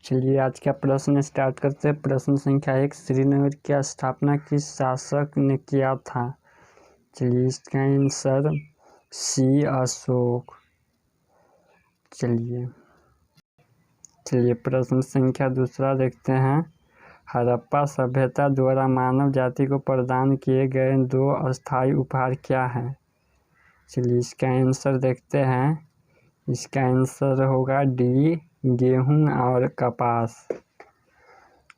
चलिए आज का प्रश्न स्टार्ट करते हैं। प्रश्न संख्या 1, श्रीनगर की स्थापना किस शासक ने किया था? चलिए इसका आंसर सी, अशोक। चलिए प्रश्न संख्या 2 देखते हैं। हड़प्पा सभ्यता द्वारा मानव जाति को प्रदान किए गए 2 अस्थायी उपहार क्या हैं? चलिए इसका आंसर देखते हैं। इसका आंसर होगा डी, गेहूं और कपास।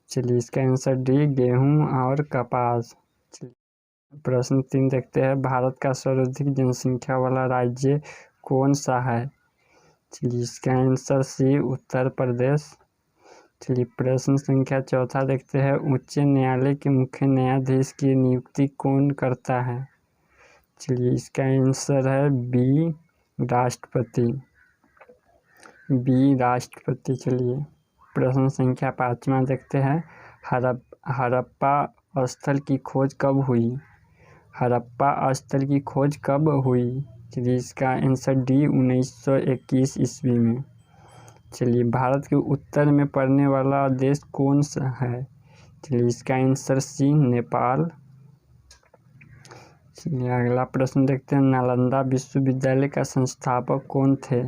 चलिए इसका आंसर डी, गेहूं और कपास। प्रश्न 3 देखते हैं। भारत का सर्वाधिक जनसंख्या वाला राज्य कौन सा है? चलिए इसका आंसर सी, उत्तर प्रदेश। चलिए प्रश्न संख्या 4 देखते हैं। उच्च न्यायालय के मुख्य न्यायाधीश की नियुक्ति कौन करता है? चलिए इसका आंसर है बी, राष्ट्रपति। चलिए प्रश्न संख्या 5 देखते हैं। हड़प्पा स्थल की खोज कब हुई? हड़प्पा स्थल की खोज कब हुई? चलिए इसका आंसर डी, 1921 ईस्वी में। चलिए भारत के उत्तर में पड़ने वाला देश कौन सा है? चलिए इसका आंसर सी, नेपाल। चलिए अगला प्रश्न देखते हैं। नालंदा विश्वविद्यालय का संस्थापक कौन थे?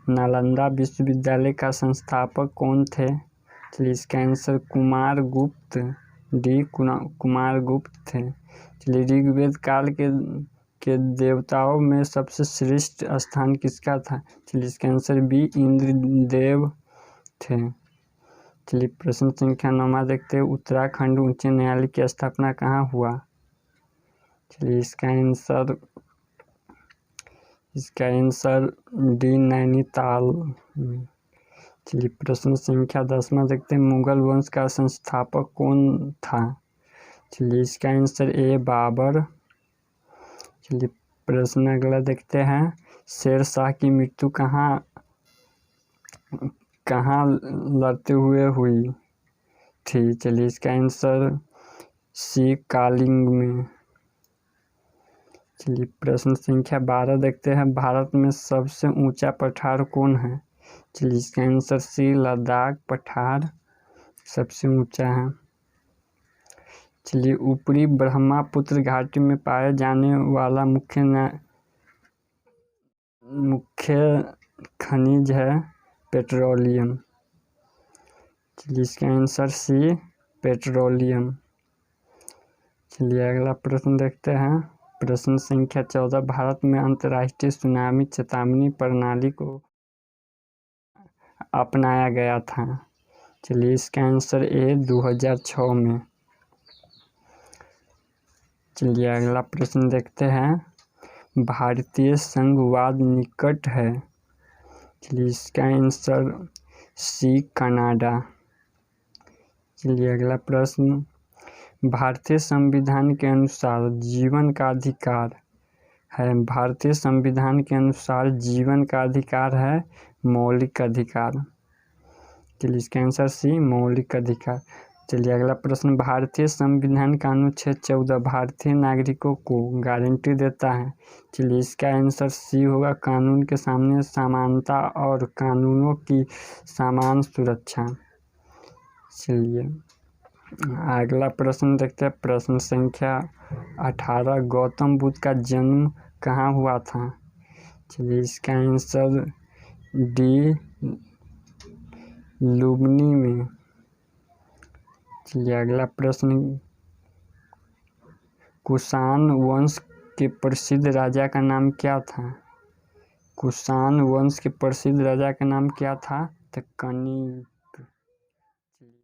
नालंदा विश्वविद्यालय का संस्थापक कौन थे? चलिए इसका आंसर कुमारगुप्त, डी, कुमारगुप्त थे। चलिए ऋग्वेद काल के देवताओं में सबसे श्रेष्ठ स्थान किसका था? चलिए इसका आंसर बी, इंद्रदेव थे। चलिए प्रश्न संख्या 9 देखते हैं। उत्तराखंड उच्च न्यायालय की स्थापना कहाँ हुआ? चलिए इसका आंसर डी, नैनीताल। चलिए प्रश्न संख्या 10 देखते हैं। मुगल वंश का संस्थापक कौन था? चलिए इसका आंसर ए, बाबर। चलिए प्रश्न अगला देखते हैं। शेर शाह की मृत्यु कहाँ लड़ते हुए हुई थी? चलिए इसका आंसर सी, कालिंग में। चलिए प्रश्न संख्या 12 देखते हैं। भारत में सबसे ऊंचा पठार कौन है? चलिए इसका आंसर सी, लद्दाख पठार सबसे ऊंचा है। चलिए ऊपरी ब्रह्मपुत्र घाटी में पाए जाने वाला मुख्य खनिज है पेट्रोलियम। चलिए इसका आंसर सी, पेट्रोलियम। चलिए अगला प्रश्न देखते हैं। प्रश्न संख्या 14, भारत में अंतर्राष्ट्रीय सुनामी चेतावनी प्रणाली को अपनाया गया था? चलिए इसका आंसर ए, 2006 में। चलिए अगला प्रश्न देखते हैं। भारतीय संघवाद निकट है? चलिए इसका आंसर सी, कनाडा। चलिए अगला प्रश्न। भारतीय संविधान के अनुसार जीवन का अधिकार है? भारतीय संविधान के अनुसार जीवन का अधिकार है मौलिक अधिकार। चलिए इसका आंसर सी, मौलिक अधिकार। चलिए अगला प्रश्न। भारतीय संविधान का अनुच्छेद 14 भारतीय नागरिकों को गारंटी देता है? चलिए इसका आंसर सी होगा, कानून के सामने समानता और कानूनों की समान सुरक्षा। चलिए अगला प्रश्न देखते हैं। प्रश्न संख्या 18, गौतम बुद्ध का जन्म कहाँ हुआ था? चलिए इसका आंसर डी, लुम्बिनी में। चलिए अगला प्रश्न। कुषाण वंश के प्रसिद्ध राजा का नाम क्या था? कुषाण वंश के प्रसिद्ध राजा का नाम क्या था? तो